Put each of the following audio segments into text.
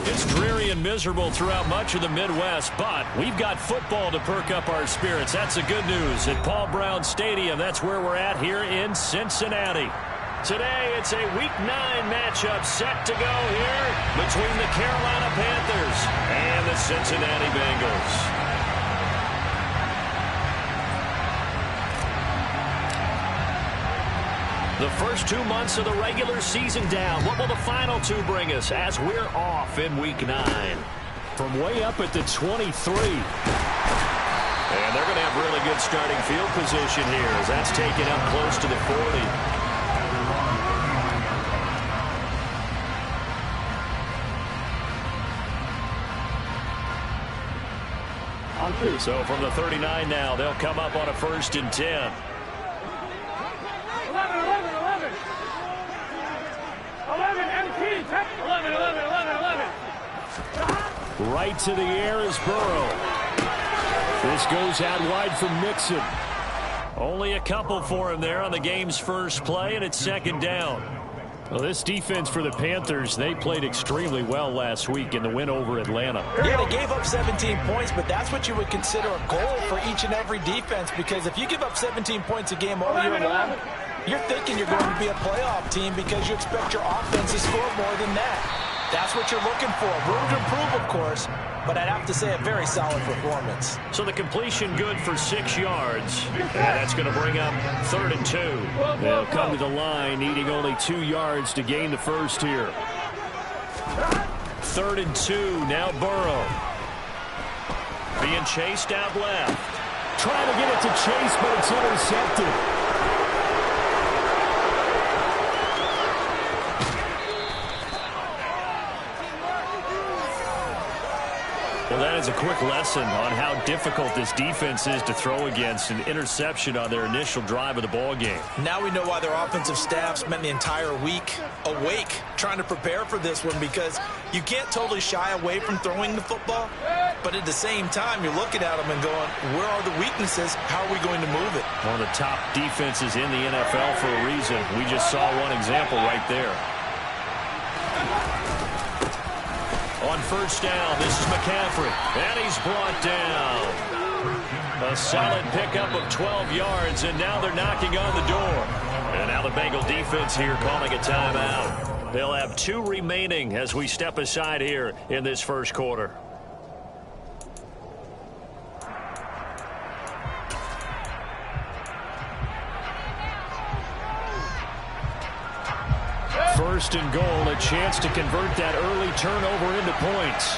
It's dreary and miserable throughout much of the Midwest, but we've got football to perk up our spirits. That's the good news. At Paul Brown Stadium, that's where we're at here in Cincinnati. Today, it's a Week 9 matchup set to go here between the Carolina Panthers and the Cincinnati Bengals. The first 2 months of the regular season down. What will the final two bring us as we're off in Week 9? From way up at the 23. And they're going to have really good starting field position here as that's taken up close to the 40. So from the 39 now, they'll come up on a 1st and 10. 11. Right to the air is Burrow. This goes out wide for Mixon. Only a couple for him there on the game's first play, and it's 2nd down. Well, this defense for the Panthers, they played extremely well last week in the win over Atlanta. Yeah, they gave up 17 points, but that's what you would consider a goal for each and every defense, because if you give up 17 points a game all year long, you're thinking you're going to be a playoff team because you expect your offense to score more than that. That's what you're looking for. Room to improve, of course, but I'd have to say a very solid performance. So the completion good for 6 yards, and that's going to bring up 3rd and 2. They'll come to the line, needing only 2 yards to gain the first here. 3rd and 2, now Burrow. Being chased out left. Trying to get it to Chase, but it's intercepted. Well, that is a quick lesson on how difficult this defense is to throw against. An interception on their initial drive of the ball game. Now we know why their offensive staff spent the entire week awake trying to prepare for this one, because you can't totally shy away from throwing the football, but at the same time you're looking at them and going, where are the weaknesses? How are we going to move it? One of the top defenses in the NFL for a reason. We just saw one example right there. On 1st down, this is McCaffrey, and he's brought down. A solid pickup of 12 yards, and now they're knocking on the door. And now the Bengal defense here calling a timeout. They'll have 2 remaining as we step aside here in this first quarter. First and goal, a chance to convert that early turnover into points.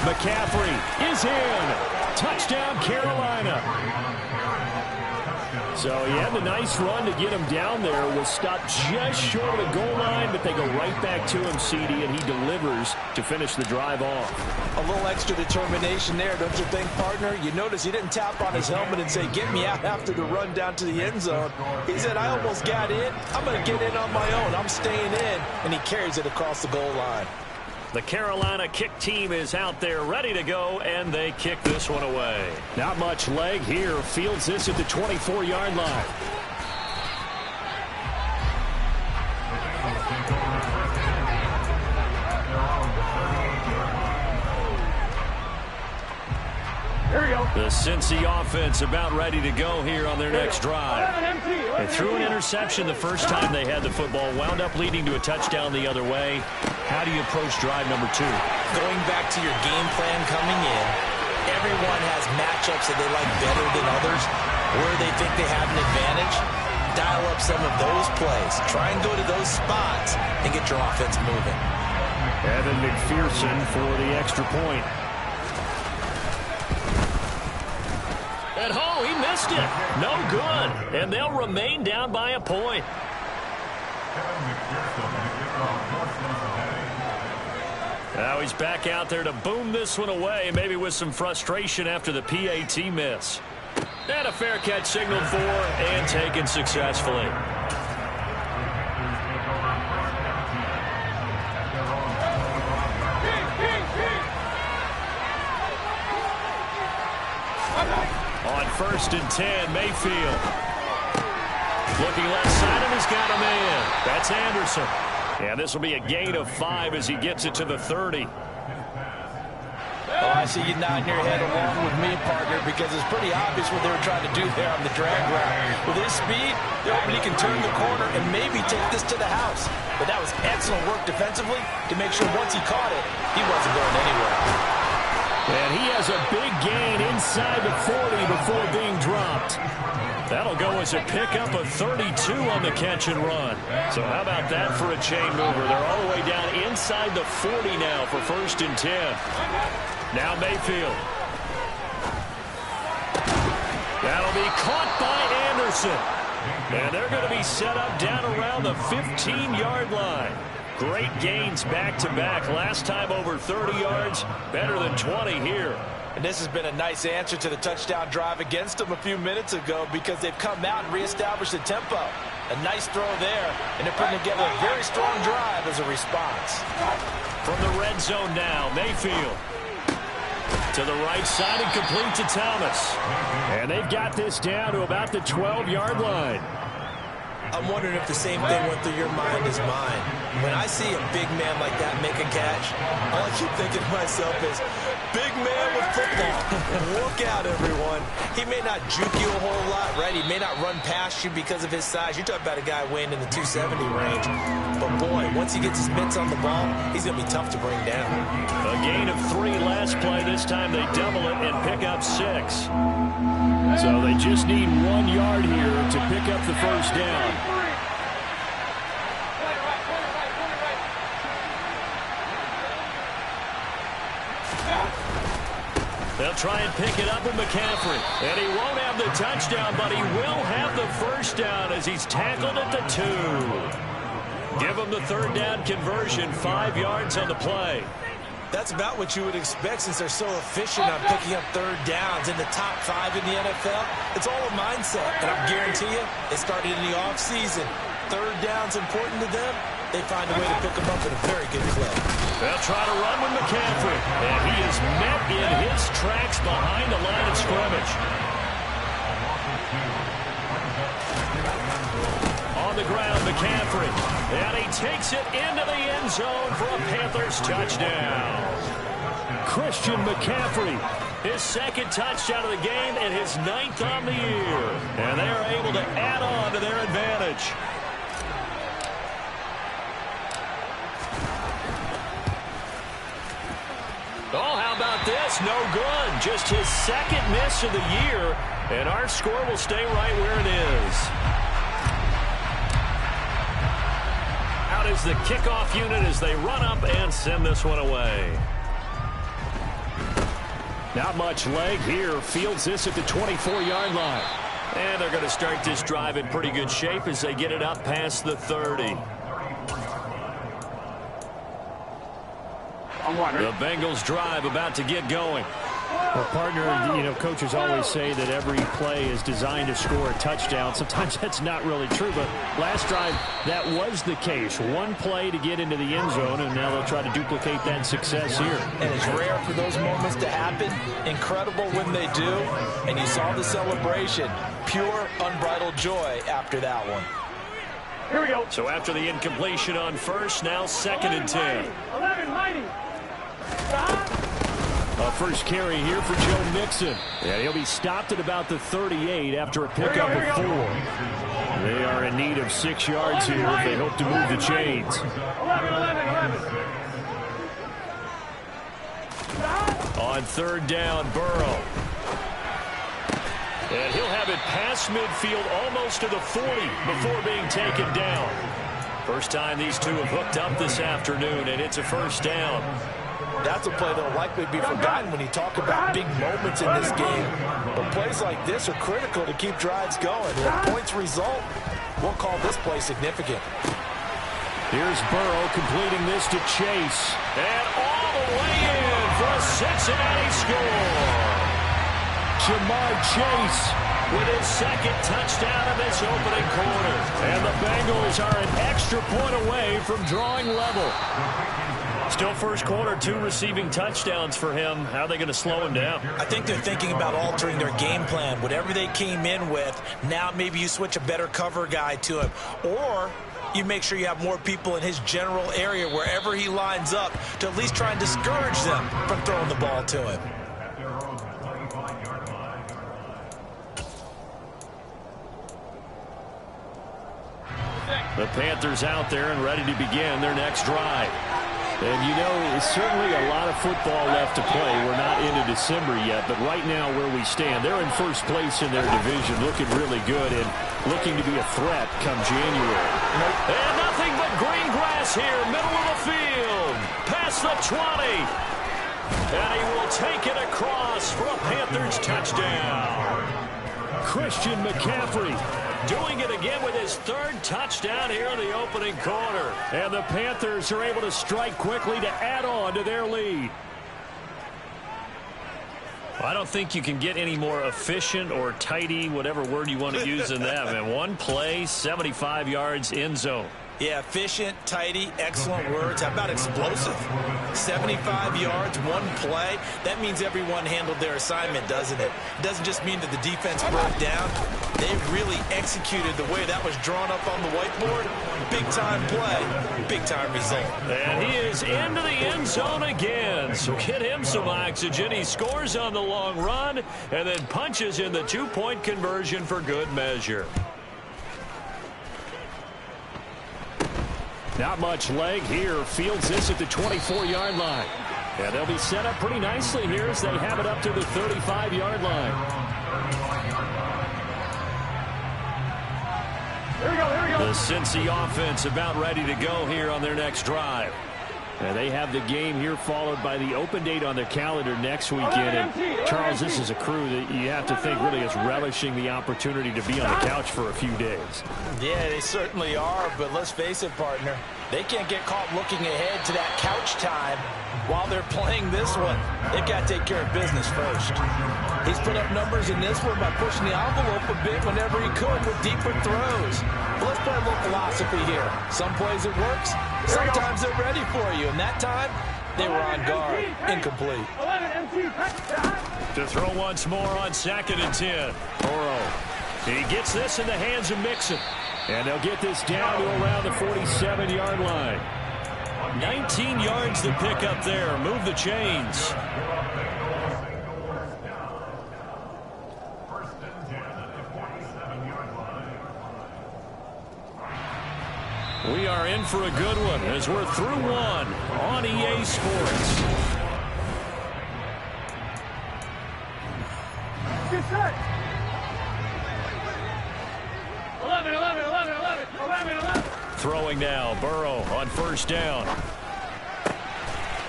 McCaffrey is in. Touchdown, Carolina. So he had a nice run to get him down there. Was stopped just short of the goal line, but they go right back to him, CD, and he delivers to finish the drive off. A little extra determination there, don't you think, partner? You notice he didn't tap on his helmet and say, get me out after the run down to the end zone. He said, I almost got in. I'm going to get in on my own. I'm staying in. And he carries it across the goal line. The Carolina kick team is out there ready to go, and they kick this one away. Not much leg here. Fields this at the 24-yard line. The Cincy offense about ready to go here on their next drive. They threw an interception the first time they had the football, wound up leading to a touchdown the other way. How do you approach drive number 2? Going back to your game plan coming in, everyone has matchups that they like better than others, where they think they have an advantage. Dial up some of those plays. Try and go to those spots and get your offense moving. Evan McPherson for the extra point. At home, he missed it. No good. And they'll remain down by a point. Now he's back out there to boom this one away, maybe with some frustration after the PAT miss. And a fair catch signaled for and taken successfully. On 1st and 10, Mayfield. Looking left side, and he's got a man. That's Anderson. And this will be a gain of 5 as he gets it to the 30. Oh, I see you nodding your head along with me, partner, because it's pretty obvious what they were trying to do there on the drag route. With his speed, they're hoping he can turn the corner and maybe take this to the house. But that was excellent work defensively to make sure once he caught it, he wasn't going anywhere. And he has a big gain inside the 40 before being dropped. That'll go as a pickup of 32 on the catch and run. So how about that for a chain mover? They're all the way down inside the 40 now for 1st and 10. Now Mayfield. That'll be caught by Anderson. And they're going to be set up down around the 15-yard line. Great gains back-to-back. Last time over 30 yards, better than 20 here. And this has been a nice answer to the touchdown drive against them a few minutes ago because they've come out and reestablished the tempo. A nice throw there, and they're putting together a very strong drive as a response. From the red zone now, Mayfield. To the right side and complete to Thomas. And they've got this down to about the 12-yard line. I'm wondering if the same thing went through your mind as mine. When I see a big man like that make a catch, all I keep thinking to myself is, big man with football. Look out, everyone. He may not juke you a whole lot, right? He may not run past you because of his size. You're talking about a guy weighing in the 270 range. But, boy, once he gets his mitts on the ball, he's going to be tough to bring down. A gain of 3 last play. This time they double it and pick up 6. So they just need 1 yard here to pick up the first down. They'll try and pick it up with McCaffrey. And he won't have the touchdown, but he will have the first down as he's tackled at the 2. Give him the 3rd down conversion, 5 yards on the play. That's about what you would expect since they're so efficient on picking up 3rd downs in the top 5 in the NFL. It's all a mindset, and I guarantee you, it started in the offseason. 3rd down's important to them. They find a way to pick them up in a very good play. They'll try to run with McCaffrey, and he is met in his tracks behind the line of scrimmage. On the ground, McCaffrey, and he takes it into the end zone for a Panthers touchdown. Christian McCaffrey, his 2nd touchdown of the game and his 9th on the year. And they are able to add on to their advantage. Oh, how about this? No good. Just his 2nd miss of the year, and our score will stay right where it is. Out is the kickoff unit as they run up and send this one away. Not much leg here. Fields this at the 24-yard line. And they're going to start this drive in pretty good shape as they get it up past the 30. The Bengals drive about to get going. Well, partner, you know, coaches always say that every play is designed to score a touchdown. Sometimes that's not really true, but last drive, that was the case. 1 play to get into the end zone, and now they'll try to duplicate that success here. And it's rare for those moments to happen. Incredible when they do. And you saw the celebration. Pure, unbridled joy after that one. Here we go. So after the incompletion on first, now 2nd and 10. 11, mighty. A first carry here for Joe Mixon. And he'll be stopped at about the 38 after a pickup of 4. They are in need of 6 yards here if they hope to move the chains. 11. On 3rd down, Burrow. And he'll have it past midfield almost to the 40 before being taken down. First time these two have hooked up this afternoon, and it's a first down. That's a play that will likely be forgotten when you talk about big moments in this game. But plays like this are critical to keep drives going. When points result, we'll call this play significant. Here's Burrow completing this to Chase. And all the way in for a Cincinnati score. Jamar Chase with his 2nd touchdown of this opening quarter. And the Bengals are an extra point away from drawing level. Still first quarter, 2 receiving touchdowns for him. How are they going to slow him down? I think they're thinking about altering their game plan. Whatever they came in with, now maybe you switch a better cover guy to him. Or you make sure you have more people in his general area wherever he lines up to at least try and discourage them from throwing the ball to him. The Panthers out there and ready to begin their next drive. And you know, it's certainly a lot of football left to play. We're not into December yet, but right now where we stand, they're in first place in their division, looking really good and looking to be a threat come January. And nothing but green grass here, middle of the field, past the 20. And he will take it across for a Panthers touchdown. Christian McCaffrey doing it again with his 3rd touchdown here in the opening quarter. And the Panthers are able to strike quickly to add on to their lead. I don't think you can get any more efficient or tidy, whatever word you want to use in that, man. 1 play, 75 yards, end zone. Yeah, efficient, tidy, excellent words. How about explosive? 75 yards, 1 play. That means everyone handled their assignment, doesn't it? It doesn't just mean that the defense broke down. They really executed the way that was drawn up on the whiteboard. Big-time play, big-time result. And he is into the end zone again. So get him some oxygen. He scores on the long run and then punches in the 2-point conversion for good measure. Not much leg here. Fields this at the 24-yard line. And they'll be set up pretty nicely here as they have it up to the 35-yard line. Here we go. The Cincy offense about ready to go here on their next drive. And they have the game here followed by the open date on their calendar next weekend. And Charles, this is a crew that you have to think really is relishing the opportunity to be on the couch for a few days. Yeah, they certainly are, but let's face it, partner. They can't get caught looking ahead to that couch time while they're playing this one. They've got to take care of business first. He's put up numbers in this one by pushing the envelope a bit whenever he could with deeper throws. But let's play a little philosophy here. Some plays it works. Sometimes they're ready for you, and that time they were on guard. Incomplete. To throw once more on 2nd and 10. Burrow. He gets this in the hands of Mixon. And they'll get this down to around the 47-yard line. 19 yards to pick up there. Move the chains. We are in for a good one as we're through 1 on EA Sports. Get set. 11. Throwing now, Burrow on 1st down.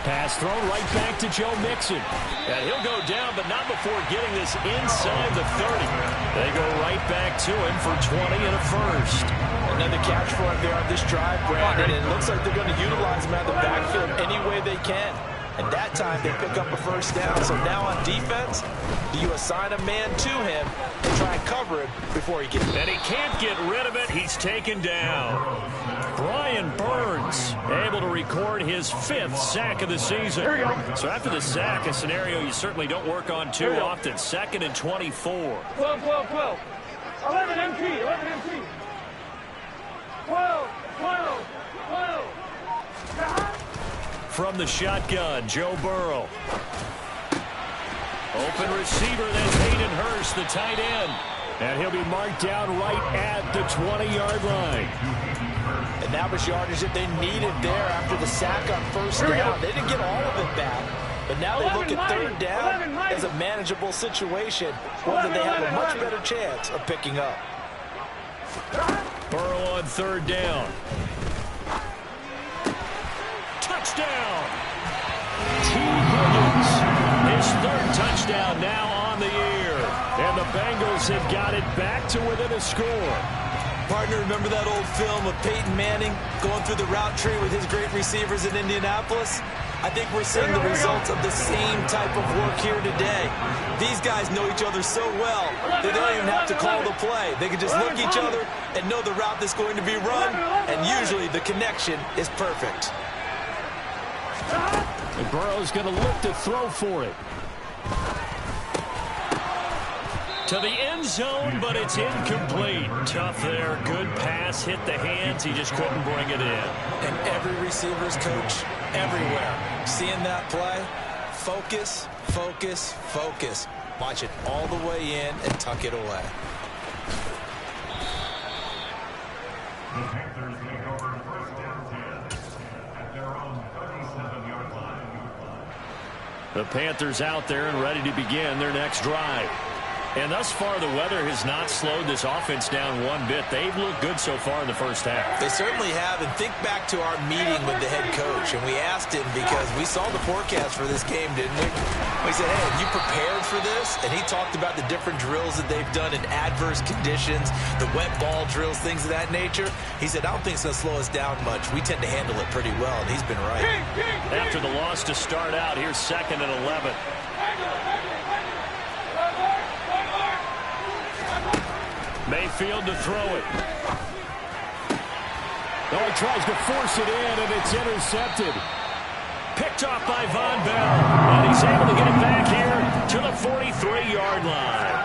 Pass thrown right back to Joe Mixon. And he'll go down, but not before getting this inside the 30. They go right back to him for 20 and a 1st. Another catch for him there on this drive, Brandon. And it looks like they're going to utilize him out of the backfield any way they can. And that time they pick up a 1st down. So now on defense, do you assign a man to him and try and cover him before he gets it? And he can't get rid of it. He's taken down. Brian Burns able to record his 5th sack of the season. So after the sack, a scenario you certainly don't work on too often. 2nd and 24. 12. 11 MT. 12. From the shotgun, Joe Burrow. Open receiver, that's Hayden Hurst, the tight end. And he'll be marked down right at the 20-yard line. And that was yardage that they needed there after the sack on 1st down. They didn't get all of it back. But now they look at 3rd down as a manageable situation, one that they have a much better chance of picking up. Burrow on 3rd down. Touchdown! T. Higgins, his 3rd touchdown now on the year. And the Bengals have got it back to within a score. Partner, remember that old film of Peyton Manning going through the route tree with his great receivers in Indianapolis? I think we're seeing the results of the same type of work here today. These guys know each other so well that they don't even have to call the play. They can just look at each other and know the route that's going to be run, and usually the connection is perfect. And Burrow's going to look to throw for it. To the end zone, but it's incomplete. Tough there. Good pass. Hit the hands. He just couldn't bring it in. And every receiver's coach everywhere. Seeing that play, focus, focus, focus. Watch it all the way in and tuck it away. The Panthers take over first down 10 at their own 37-yard line. The Panthers out there and ready to begin their next drive. And thus far, the weather has not slowed this offense down one bit. They've looked good so far in the first half. They certainly have. And think back to our meeting with the head coach. And we asked him because we saw the forecast for this game, didn't we? We said, hey, have you prepared for this? And he talked about the different drills that they've done in adverse conditions, the wet ball drills, things of that nature. He said, I don't think it's going to slow us down much. We tend to handle it pretty well, and he's been right. After the loss to start out, here's 2nd and 11. Mayfield to throw it. Oh, he tries to force it in, and it's intercepted. Picked off by Von Bell. And he's able to get it back here to the 43-yard line.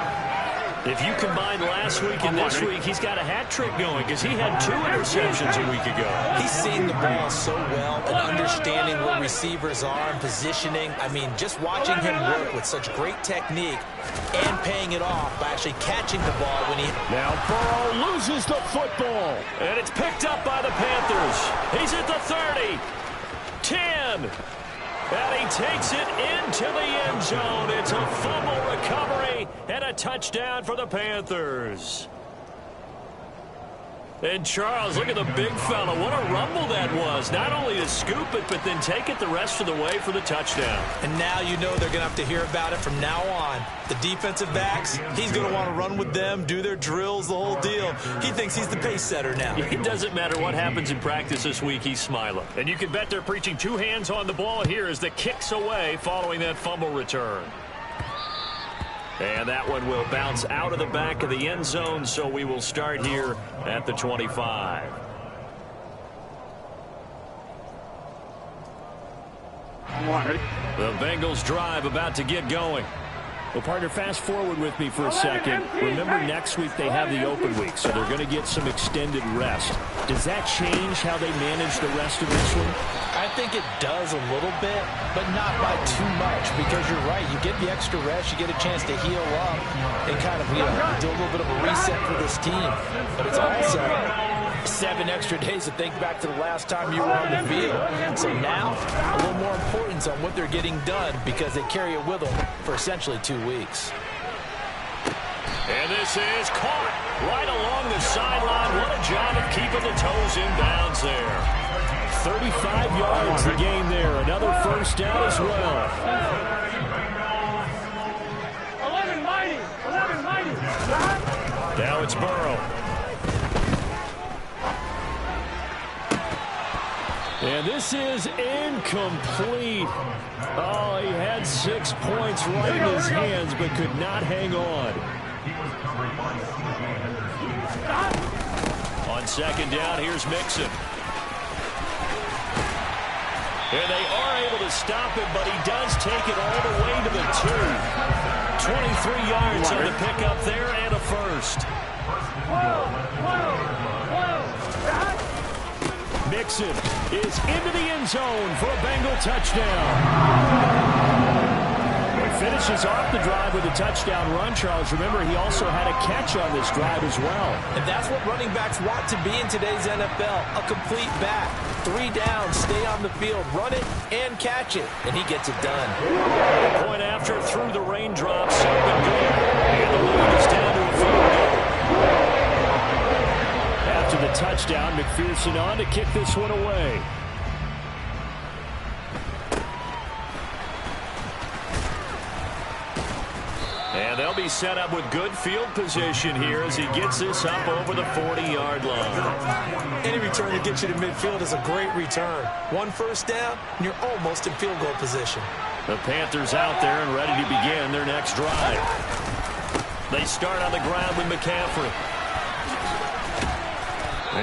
If you combine last week and this week, he's got a hat trick going because he had 2 interceptions a week ago. He's seen the ball so well and understanding where receivers are and positioning. I mean, just watching him work with such great technique and paying it off by actually catching the ball when he... Now Burrow loses the football. And it's picked up by the Panthers. He's at the 30. 10. And he takes it into the end zone. It's a fumble recovery and a touchdown for the Panthers. And Charles, look at the big fella. What a rumble that was. Not only to scoop it, but then take it the rest of the way for the touchdown. And now you know they're going to have to hear about it from now on. The defensive backs, he's going to want to run with them, do their drills, the whole deal. He thinks he's the pace setter now. It doesn't matter what happens in practice this week, he's smiling. And you can bet they're preaching 2 hands on the ball here as the kick's away following that fumble return. And that one will bounce out of the back of the end zone, so we will start here at the 25. The Bengals drive about to get going. Well, partner, fast forward with me for a second. Remember, next week they have the open week, so they're going to get some extended rest. Does that change how they manage the rest of this one? I think it does a little bit, but not by too much, because you're right. You get the extra rest, you get a chance to heal up and kind of do a little bit of a reset for this team. But it's also 7 extra days to think back to the last time you were on the field. So now, a little more importance on what they're getting done because they carry it with them for essentially 2 weeks. And this is caught right along the sideline. What a job of keeping the toes in bounds there. 35 yards the game there. Another first down as well. 11 mighty. 11 mighty. Now it's Burrow. And this is incomplete. Oh, he had 6 points right in his hands, but could not hang on. On 2nd down, here's Mixon. And they are able to stop him, but he does take it all the way to the 2. 23 yards on the pickup there and a first. Mixon is into the end zone for a Bengal touchdown. He finishes off the drive with a touchdown run, Charles. Remember, he also had a catch on this drive as well. And that's what running backs want to be in today's NFL, a complete back. 3 downs, stay on the field, run it, and catch it. And he gets it done. Point after through the raindrops, something good. And the lead is down to a field goal. After the touchdown, McPherson on to kick this one away. And they'll be set up with good field position here as he gets this up over the 40-yard line. Any return that gets you to midfield is a great return. 1 first down, and you're almost in field goal position. The Panthers out there and ready to begin their next drive. They start on the ground with McCaffrey.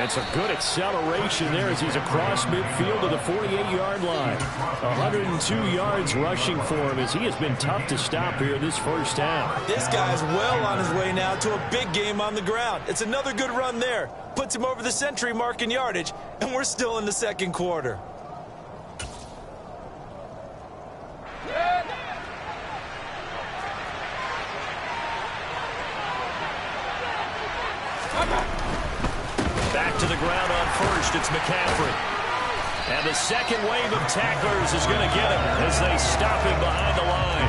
It's a good acceleration there as he's across midfield to the 48-yard line. 102 yards rushing for him as he has been tough to stop here this first half. This guy's well on his way now to a big game on the ground. It's another good run there. Puts him over the century mark in yardage, and we're still in the second quarter. Back to the ground on first. It's McCaffrey. And the second wave of tacklers is going to get him as they stop him behind the line.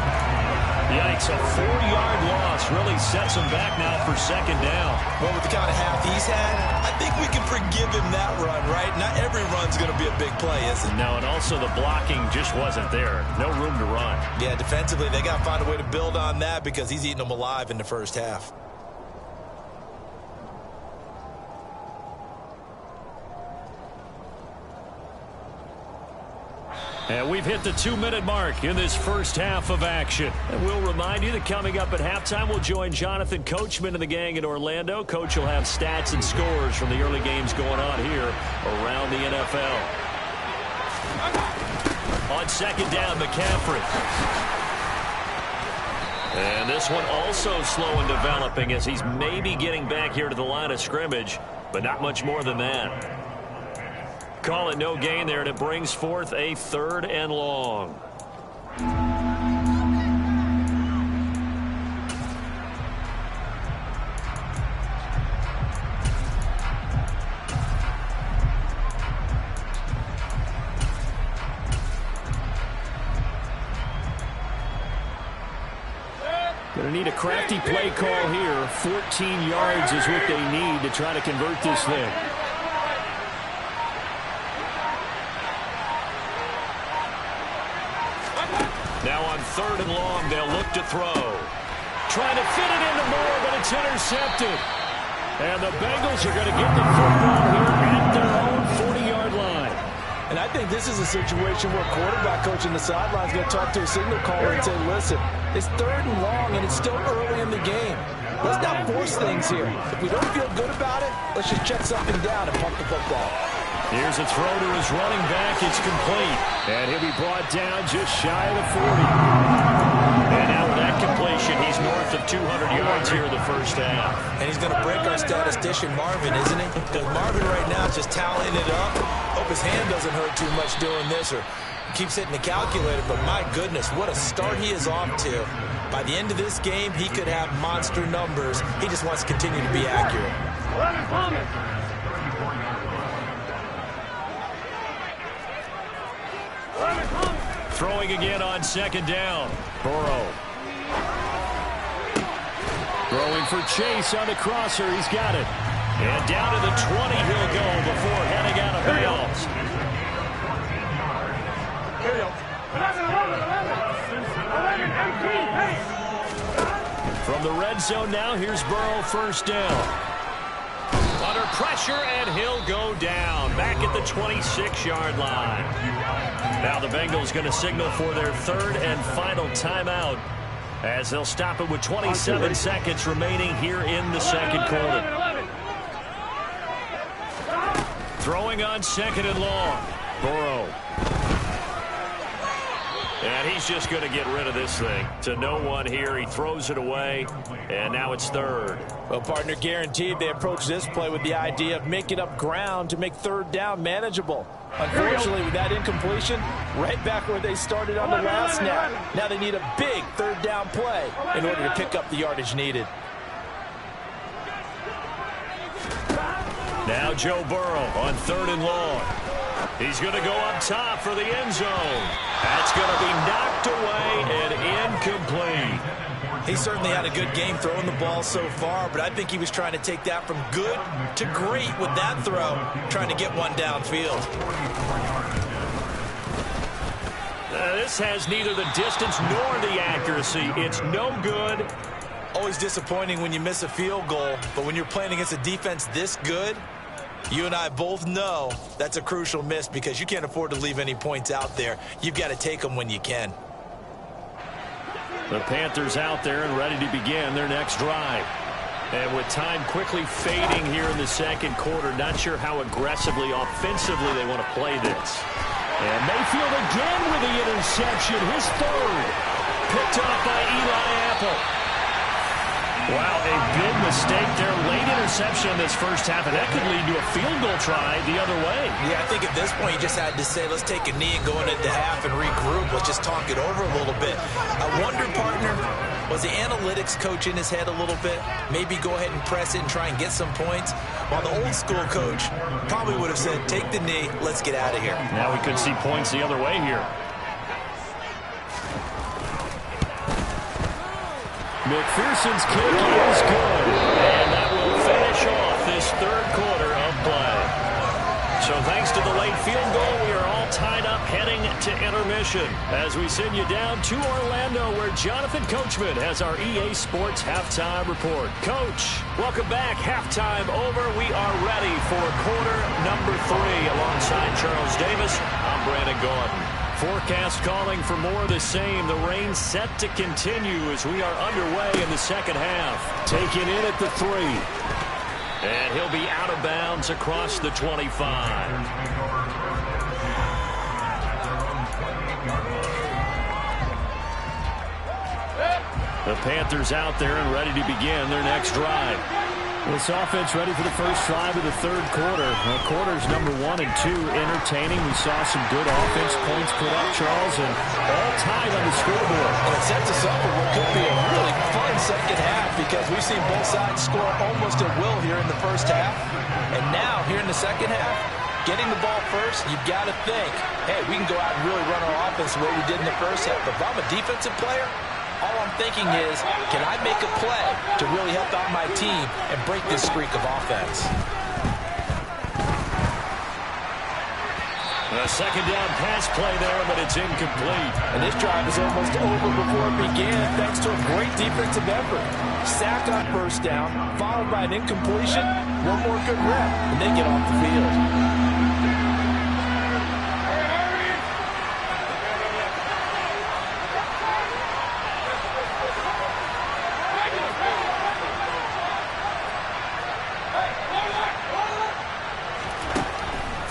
Yikes, a 4-yard loss really sets him back now for second down. Well, with the kind of half he's had, I think we can forgive him that run, right? Not every run's going to be a big play, is it? No, and also the blocking just wasn't there. No room to run. Yeah, defensively, they got to find a way to build on that because he's eating them alive in the first half. And we've hit the 2-minute mark in this first half of action. And we'll remind you that coming up at halftime, we'll join Jonathan Coachman and the gang in Orlando. Coach will have stats and scores from the early games going on here around the NFL. On second down, McCaffrey. And this one also slow in developing as he's maybe getting back here to the line of scrimmage, but not much more than that. Call it no gain there, and it brings forth a 3rd and long. Going to need a crafty play call here. 14 yards is what they need to try to convert this thing. Now on 3rd and long, they'll look to throw. Trying to fit it into Moore, but it's intercepted. And the Bengals are going to get the football here at their own 40-yard line. And I think this is a situation where quarterback coach in the sideline is going to talk to a signal caller and say, listen, it's 3rd and long, and it's still early in the game. Let's not force things here. If we don't feel good about it, let's just check something down and pump the football. Here's a throw to his running back. It's complete. And he'll be brought down just shy of the 40. And now with that completion, he's north of 200 yards here in the first half. And he's going to break our statistician Marvin, isn't he? Because Marvin right now is just tallying it up. Hope his hand doesn't hurt too much doing this or keeps hitting the calculator. But my goodness, what a start he is off to. By the end of this game, he could have monster numbers. He just wants to continue to be accurate. Throwing again on second down. Burrow. Throwing for Chase on the crosser. He's got it. And down to the 20 he'll go before heading out of bounds. Here we go. 11, From the red zone now, here's Burrow, first down. Under pressure, and he'll go down. Back at the 26-yard line. Now the Bengals going to signal for their 3rd and final timeout as they'll stop it with 27 seconds remaining here in the second quarter. Throwing on 2nd and long. Burrow. And he's just going to get rid of this thing. To no one here. He throws it away, and now it's 3rd. Well, partner, guaranteed they approach this play with the idea of making up ground to make 3rd down manageable. Unfortunately, with that incompletion, right back where they started on the last snap. Now they need a big 3rd down play in order to pick up the yardage needed. Now Joe Burrow on 3rd and long. He's going to go up top for the end zone. That's going to be knocked away and incomplete. He certainly had a good game throwing the ball so far, but I think he was trying to take that from good to great with that throw, trying to get one downfield. This has neither the distance nor the accuracy. It's no good. Always disappointing when you miss a field goal, but when you're playing against a defense this good, you and I both know that's a crucial miss because you can't afford to leave any points out there. You've got to take them when you can. The Panthers out there and ready to begin their next drive. And with time quickly fading here in the second quarter, not sure how aggressively, offensively they want to play this. And Mayfield again with the interception, his third. Picked off by Eli Apple. Wow, a big mistake there. Late interception in this first half, and that could lead to a field goal try the other way. Yeah, I think at this point you just had to say, let's take a knee and go into half and regroup. Let's just talk it over a little bit. I wonder, partner, was the analytics coach in his head a little bit? Maybe go ahead and press it and try and get some points? While the old school coach probably would have said, take the knee, let's get out of here. Now we could see points the other way here. McPherson's kick is good, and that will finish off this third quarter of play. So thanks to the late field goal, we are all tied up heading to intermission as we send you down to Orlando where Jonathan Coachman has our EA Sports Halftime Report. Coach, welcome back. Halftime over. We are ready for quarter number 3 alongside Charles Davis. I'm Brandon Gordon. Forecast calling for more of the same. The rain set to continue as we are underway in the second half. Taken in at the 3. And he'll be out of bounds across the 25. The Panthers out there and ready to begin their next drive. This offense ready for the first drive of the third quarter. Quarters number 1 and 2 entertaining. We saw some good offense points put up, Charles, and all tied on the scoreboard. And it sets us up for what could be a really fun second half because we've seen both sides score almost at will here in the first half. And now, here in the second half, getting the ball first, you've got to think, hey, we can go out and really run our offense the way we did in the first half. But if I'm a defensive player, all I'm thinking is, can I make a play to really help out my team and break this streak of offense? A second down pass play there, but it's incomplete. And this drive is almost over before it began thanks to a great defensive effort. Sack on first down, followed by an incompletion, one more good rep, and they get off the field.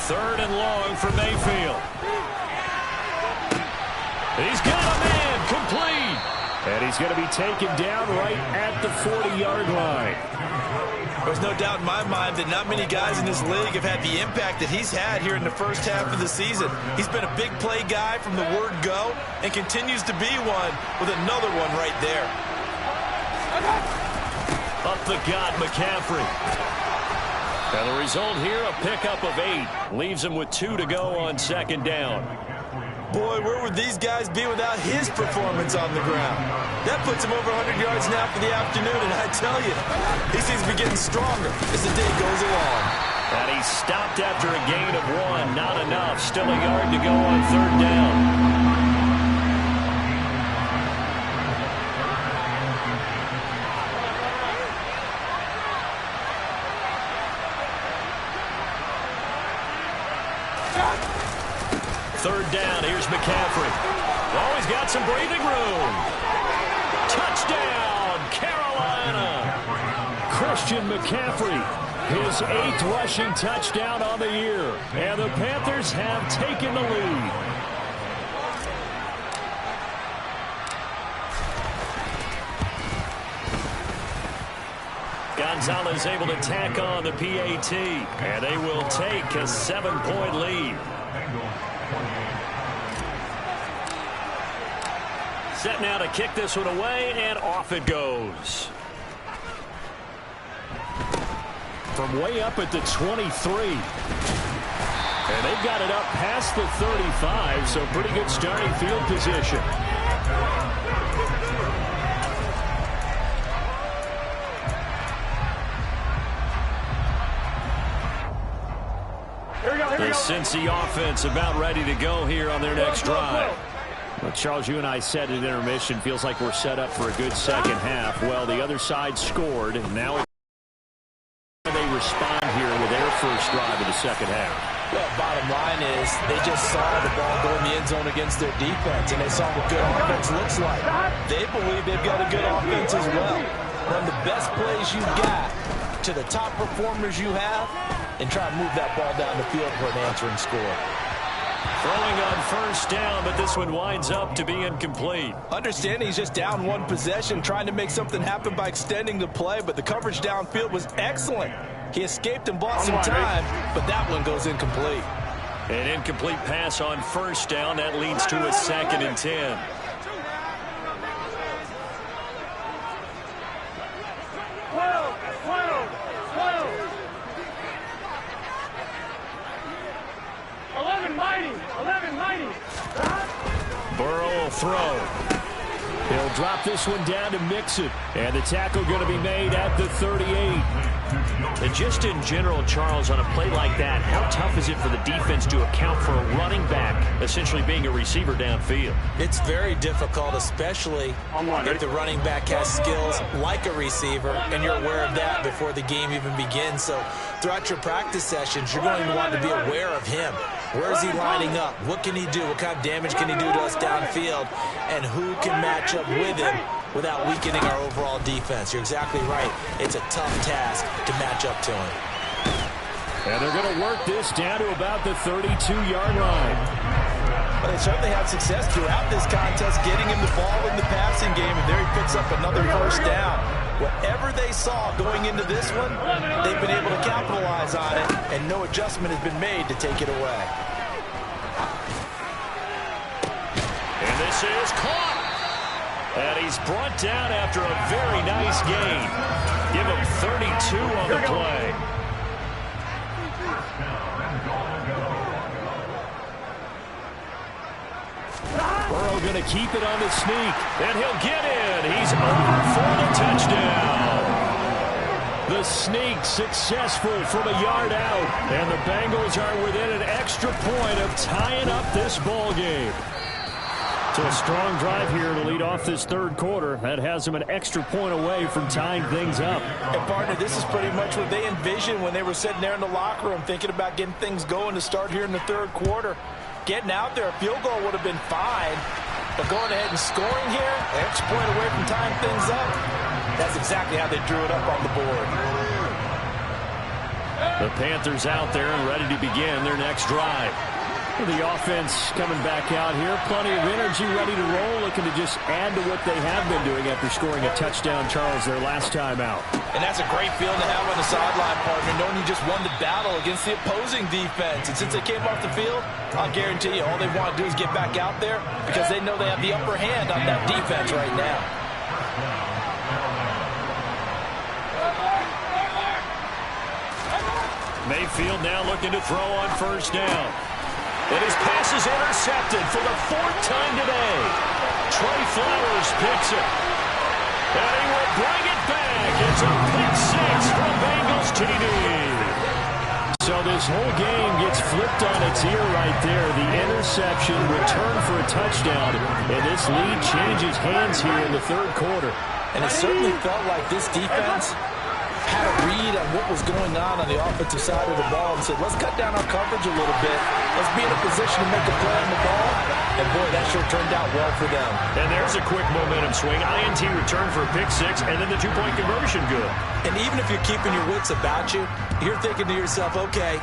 Third and long for Mayfield. He's got a man complete. And he's going to be taken down right at the 40-yard line. There's no doubt in my mind that not many guys in this league have had the impact that he's had here in the first half of the season. He's been a big play guy from the word go and continues to be one with another one right there. Up the gut, McCaffrey. And the result here, a pickup of 8. Leaves him with 2 to go on second down. Boy, where would these guys be without his performance on the ground? That puts him over 100 yards now for the afternoon, and I tell you, he seems to be getting stronger as the day goes along. And he stopped after a gain of 1. Not enough. Still a yard to go on third down. Third down, here's McCaffrey. Oh, he's got some breathing room. Touchdown, Carolina. Christian McCaffrey, his 8th rushing touchdown on the year. And the Panthers have taken the lead. Gonzalez able to tack on the PAT. And they will take a 7-point lead. Set now to kick this one away, and off it goes. From way up at the 23. And they've got it up past the 35, so pretty good starting field position. The Cincy offense about ready to go here on their next drive. Well, Charles, you and I said at intermission, feels like we're set up for a good second half. Well, the other side scored. Now they respond here with their first drive of the second half. Well, bottom line is they just saw the ball go in the end zone against their defense, and they saw what good offense looks like. They believe they've got a good offense as well. run the best plays you got to the top performers you have, and try to move that ball down the field for an answering score. Throwing on first down, but this one winds up to be incomplete. Understanding he's just down one possession, trying to make something happen by extending the play, but the coverage downfield was excellent. He escaped and bought some time, but that one goes incomplete. An incomplete pass on first down. That leads to a 2nd and 10. Burrow will throw. He'll drop this one down to mix it. And the tackle going to be made at the 38. And just in general, Charles, on a play like that, how tough is it for the defense to account for a running back essentially being a receiver downfield? It's very difficult, especially if the running back has skills like a receiver, and you're aware of that before the game even begins. So throughout your practice sessions, you're going to want to be aware of him. Where is he lining up? What can he do? What kind of damage can he do to us downfield? And who can match up with him without weakening our overall defense? You're exactly right. It's a tough task to match up to him. And they're going to work this down to about the 32-yard line. But they certainly had success throughout this contest, getting him the ball in the passing game, and there he picks up another first down. Whatever they saw going into this one, they've been able to capitalize on it, and no adjustment has been made to take it away. And this is caught. And he's brought down after a very nice gain. Give him 32 on the play. Burrow going to keep it on the sneak, and he'll get in. He's over for the touchdown. The sneak successful from a yard out, and the Bengals are within an extra point of tying up this ball game. So a strong drive here to lead off this third quarter. That has them an extra point away from tying things up. And, partner, this is pretty much what they envisioned when they were sitting there in the locker room thinking about getting things going to start here in the third quarter. Getting out there, a field goal would have been fine, but going ahead and scoring here, an extra point away from tying things up, that's exactly how they drew it up on the board. The Panthers out there and ready to begin their next drive. The offense coming back out here. Plenty of energy, ready to roll, looking to just add to what they have been doing after scoring a touchdown, Charles, their last time out. And that's a great feeling to have on the sideline, partner, knowing you just won the battle against the opposing defense. And since they came off the field, I'll guarantee you all they want to do is get back out there because they know they have the upper hand on that defense right now. Mayfield now looking to throw on first down. And his pass is intercepted for the 4th time today. Trey Flowers picks it. And he will bring it back. It's a pick 6 from Bengals TD. So this whole game gets flipped on its ear right there. The interception, return for a touchdown. And this lead changes hands here in the third quarter. And it certainly felt like this defense had a read on what was going on the offensive side of the ball and said, let's cut down our coverage a little bit. Let's be in a position to make a play on the ball. And, boy, that sure turned out well for them. And there's a quick momentum swing. INT return for a pick 6, and then the 2-point conversion good. And even if you're keeping your wits about you, you're thinking to yourself, okay,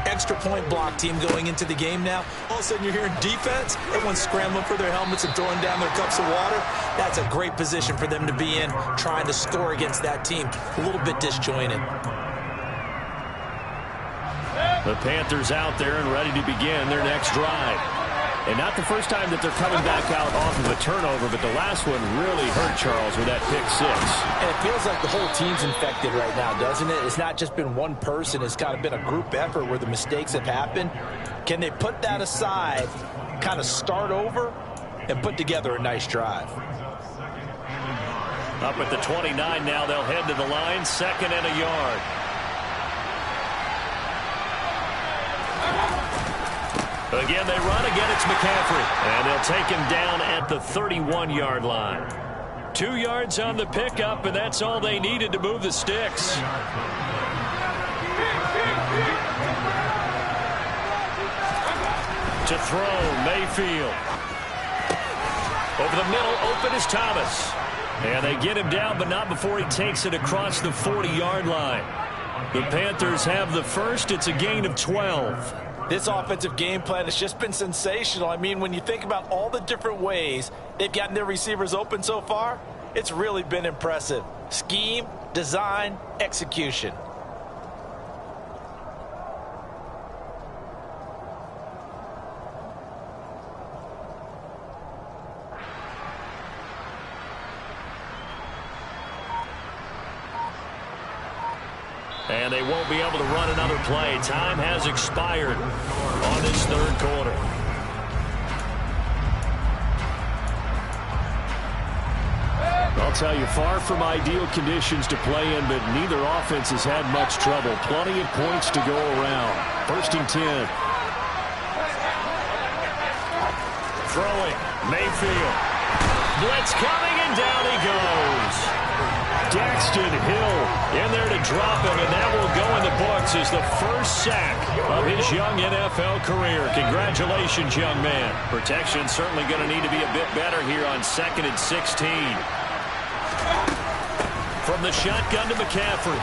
extra point block team going into the game now. All of a sudden you're hearing defense, everyone's scrambling for their helmets and throwing down their cups of water. That's a great position for them to be in, trying to score against that team. A little bit disjointed. The Panthers out there and ready to begin their next drive. And not the first time that they're coming back out off of a turnover, but the last one really hurt Charles with that pick 6. And it feels like the whole team's infected right now, doesn't it? It's not just been one person. It's kind of been a group effort where the mistakes have happened. Can they put that aside, kind of start over, and put together a nice drive? Up at the 29 now, they'll head to the line, 2nd and a yard. Again, they run. Again, it's McCaffrey. And they'll take him down at the 31-yard line. 2 yards on the pickup, and that's all they needed to move the sticks. To throw, Mayfield. Over the middle, open is Thomas. And they get him down, but not before he takes it across the 40-yard line. The Panthers have the first. It's a gain of 12. This offensive game plan has just been sensational. I mean, when you think about all the different ways they've gotten their receivers open so far, it's really been impressive. Scheme, design, execution. And they won't be able to run another play. Time has expired on this third quarter. I'll tell you, far from ideal conditions to play in, but neither offense has had much trouble. Plenty of points to go around. First and 10. Throwing, Mayfield. Blitz coming, and down he goes. Daxton Hill in there to drop him, and that will go in the books as the first sack of his young NFL career. Congratulations, young man. Protection certainly going to need to be a bit better here on 2nd and 16. From the shotgun to McCaffrey.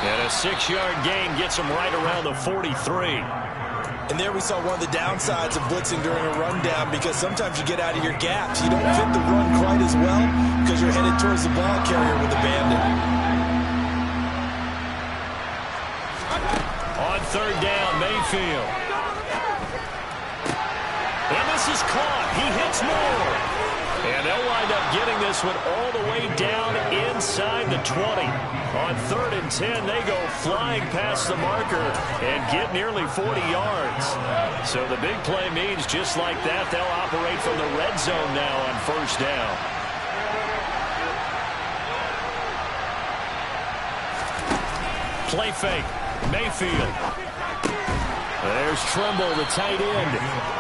And a 6-yard gain gets him right around the 43. And there we saw one of the downsides of blitzing during a rundown, because sometimes you get out of your gaps. You don't fit the run quite as well because you're headed towards the ball carrier with a bandit. On third down, Mayfield. And this is caught. He hits more. And they'll wind up getting this one all the way down inside the 20. On 3rd and 10, they go flying past the marker and get nearly 40 yards. So the big play means just like that, they'll operate from the red zone now on first down. Play fake. Mayfield. There's Tremble, the tight end.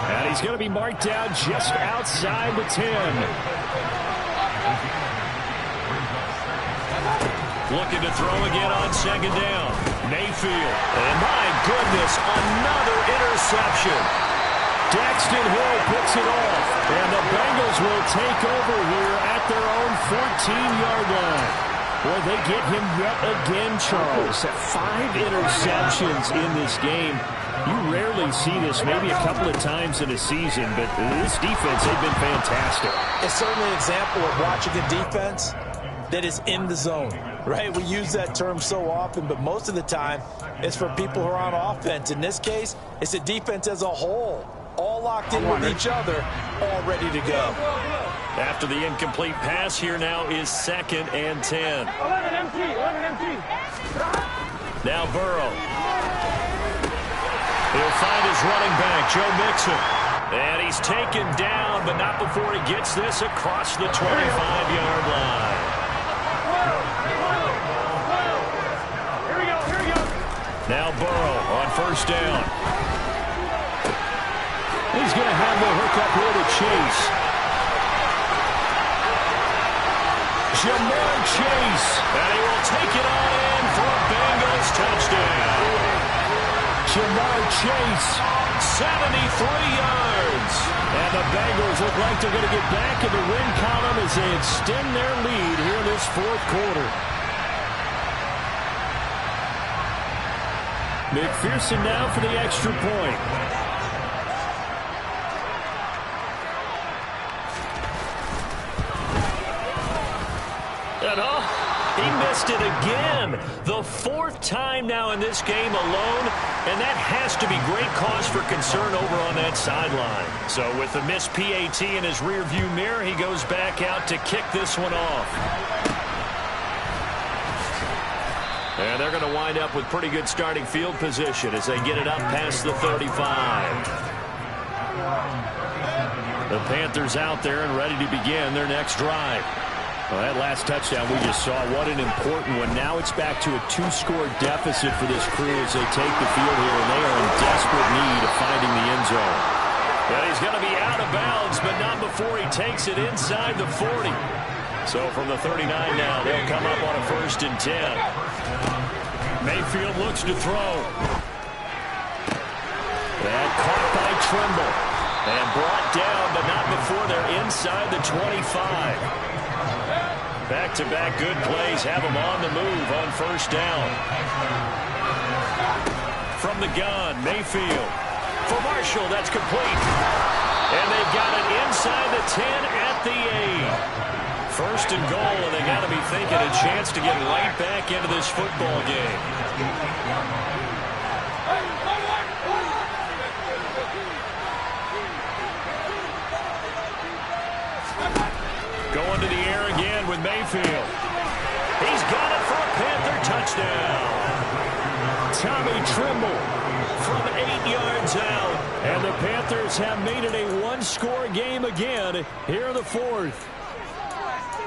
And he's going to be marked down just outside the 10. Looking to throw again on 2nd down. Mayfield. And my goodness, another interception. Daxton Hill picks it off. And the Bengals will take over here at their own 14-yard line. Well, they get him yet again, Charles. 5 interceptions in this game. You rarely see this, maybe a couple of times in a season, but this defense, they've been fantastic. It's certainly an example of watching a defense that is in the zone, right? We use that term so often, but most of the time it's for people who are on offense. In this case, it's a defense as a whole, all locked in with each other, all ready to go. After the incomplete pass, here now is 2nd and 10. 11 empty. Now Burrow. He'll find his running back, Joe Mixon. And he's taken down, but not before he gets this across the 25-yard line. Here we go. Now Burrow on first down. He's going to have the hook up here to Chase. Jamar Chase. And he will take it on in for a Bengals touchdown. Jamar Chase, 73 yards. And the Bengals look like they're going to get back in the win column as they extend their lead here in this 4th quarter. McPherson now for the extra point. And he missed it again. The 4th time now in this game alone, and that has to be great cause for concern over on that sideline. So with the missed PAT in his rearview mirror, he goes back out to kick this one off. And they're going to wind up with pretty good starting field position as they get it up past the 35. The Panthers out there and ready to begin their next drive. Well, that last touchdown we just saw, what an important one. Now it's back to a 2-score deficit for this crew as they take the field here, and they are in desperate need of finding the end zone. But he's going to be out of bounds, but not before he takes it inside the 40. So from the 39 now, they'll come up on a 1st and 10. Mayfield looks to throw. That caught by Tremble. And brought down, but not before they're inside the 25. Back-to-back good plays have them on the move on first down. From the gun, Mayfield. For Marshall, that's complete. And they've got it inside the 10 at the 8. First and goal, and they got to be thinking a chance to get right back into this football game. Going to the air again with Mayfield. He's got it for a Panther touchdown. Tommy Trimble from 8 yards out. And the Panthers have made it a one-score game again here in the fourth.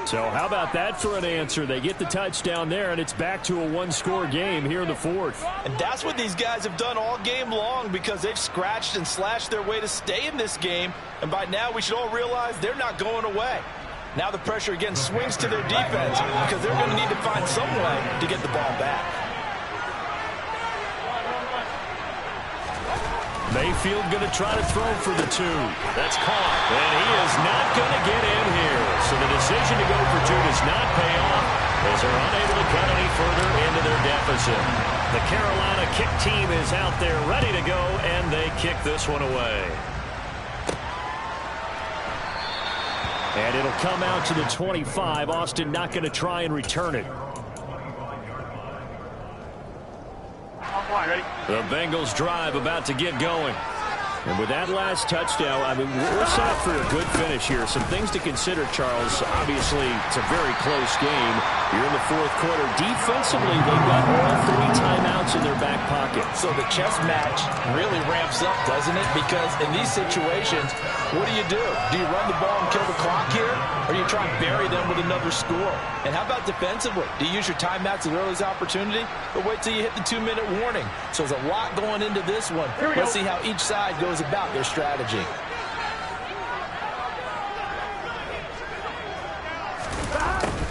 So how about that for an answer? They get the touchdown there, and it's back to a one-score game here in the fourth. And that's what these guys have done all game long, because they've scratched and slashed their way to stay in this game. And by now we should all realize they're not going away. Now the pressure again swings to their defense, because they're going to need to find some way to get the ball back. Mayfield going to try to throw for the 2. That's caught. And he is not going to get in here. So the decision to go for 2 does not pay off, as they're unable to cut any further into their deficit. The Carolina kick team is out there ready to go, and they kick this one away. And it'll come out to the 25. Austin not going to try and return it. The Bengals drive about to get going. And with that last touchdown, I mean, we're set up for a good finish here. Some things to consider, Charles. Obviously, it's a very close game. You're in the fourth quarter. Defensively, they've got all 3 timeouts in their back pocket. So the chess match really ramps up, doesn't it? Because in these situations, what do? Do you run the ball and kill the clock here? Or do you try and bury them with another score? And how about defensively? Do you use your timeouts at earliest opportunity? Or wait till you hit the 2-minute warning? So there's a lot going into this one. Let's see how each side goes about their strategy.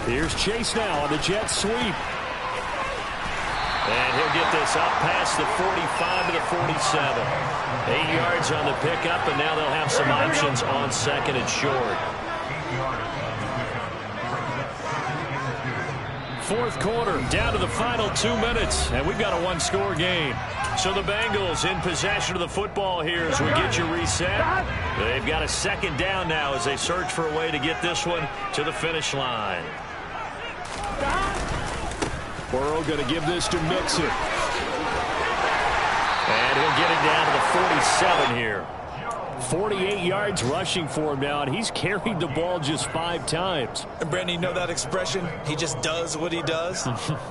Here's Chase now on the jet sweep. And he'll get this up past the 45 to the 47. 8 yards on the pickup, and now they'll have some options on second and short. Fourth quarter, down to the final 2 minutes, and we've got a one-score game. So the Bengals in possession of the football here as we get you reset. They've got a second down now as they search for a way to get this one to the finish line. Burrow going to give this to Mixon. And he'll get it down to the 47 here. 48 yards rushing for him now, and he's carried the ball just 5 times. And Brandon, you know that expression? He just does what he does.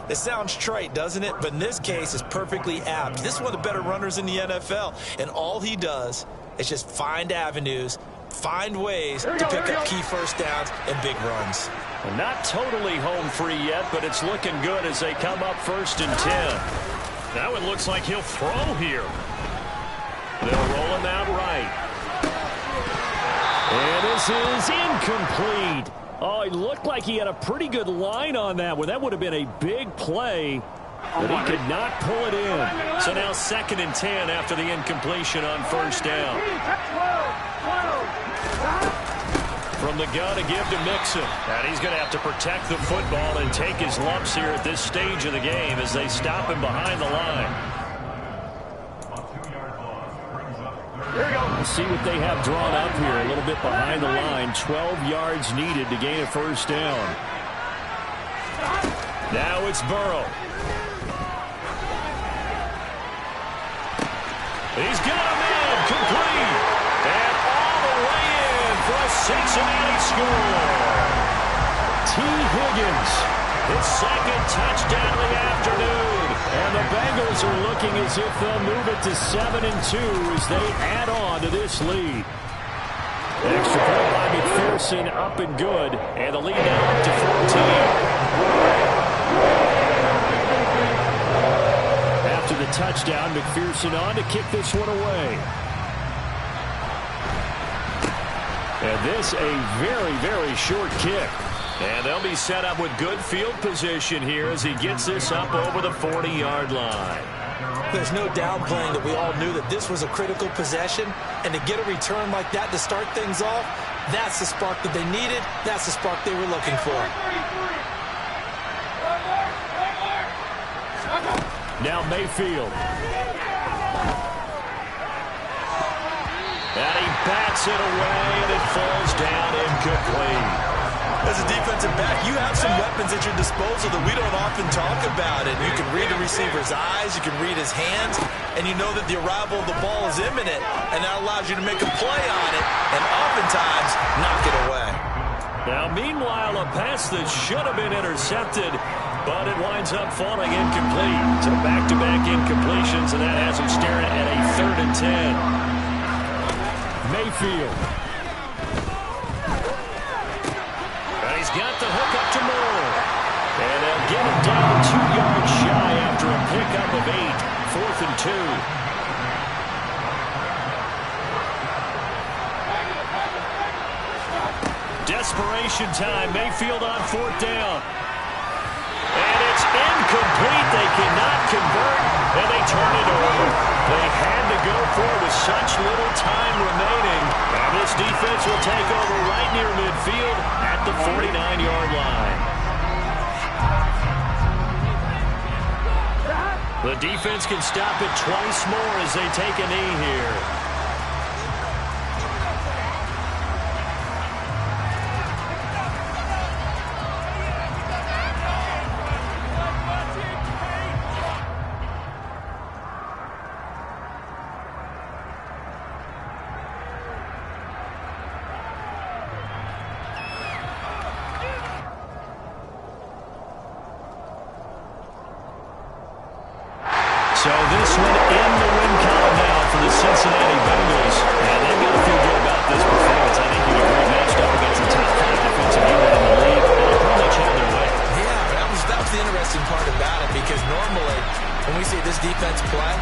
It sounds trite, doesn't it? But in this case, it's perfectly apt. This is one of the better runners in the NFL, and all he does is just find avenues, find ways to pick up key first downs and big runs. Well, not totally home free yet, but it's looking good as they come up 1st and 10. Now it looks like he'll throw here. They'll roll him out right. And this is incomplete. Oh, it looked like he had a pretty good line on that one. That would have been a big play, but he could not pull it in. So now 2nd and 10 after the incompletion on first down. From the gun to give to Mixon. And he's going to have to protect the football and take his lumps here at this stage of the game as they stop him behind the line. Let's see what they have drawn up here. A little bit behind the line. 12 yards needed to gain a first down. Now it's Burrow. He's got him in. Complete. And all the way in for a Cincinnati score. T. Higgins. His 2nd touchdown of the afternoon. And the Bengals are looking as if they'll move it to 7-2 as they add on to this lead. Extra point by McPherson, up and good. And the lead now up to 14. After the touchdown, McPherson on to kick this one away. And this a very, very short kick. And they'll be set up with good field position here as he gets this up over the 40-yard line. There's no downplaying that we all knew that this was a critical possession, and to get a return like that to start things off, that's the spark that they needed. That's the spark they were looking for. Now Mayfield. And he bats it away, and it falls down incomplete. As a defensive back, you have some weapons at your disposal that we don't often talk about. And you can read the receiver's eyes, you can read his hands, and you know that the arrival of the ball is imminent, and that allows you to make a play on it and oftentimes knock it away. Now, meanwhile, a pass that should have been intercepted, but it winds up falling incomplete. So back-to-back incompletions, and that has him staring at a 3rd and 10. Mayfield. He's got the hook up to Moore. And they'll get him down 2 yards shy after a pickup of 8. 4th and 2. Desperation time. Mayfield on 4th down. And it's incomplete. They cannot convert, and they turn it over. They had to go for it with such little time remaining. And this defense will take over right near midfield at the 49-yard line. The defense can stop it twice more as they take a knee here. So this one in the win column now for the Cincinnati Bengals. And they've got to feel good about this performance. I think you'd agree, matched up against the top 5 defensive unit in the league. And they pretty much had their way. Yeah, that was the interesting part about it, because normally when we see this defense play,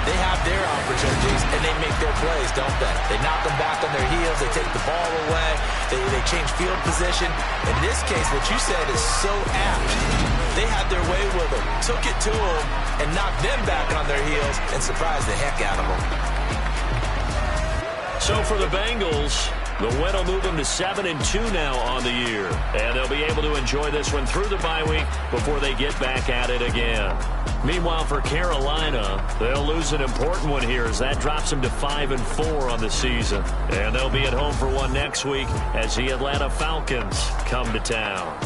they have their opportunities and they make their plays, don't they? They knock them back on their heels. They take the ball away. They change field position. In this case, what you said is so apt. They had their way with them, took it to them, and knocked them back on their heels and surprised the heck out of them. So for the Bengals, the win will move them to 7-2 now on the year. And they'll be able to enjoy this one through the bye week before they get back at it again. Meanwhile, for Carolina, they'll lose an important one here as that drops them to 5-4 on the season. And they'll be at home for one next week as the Atlanta Falcons come to town.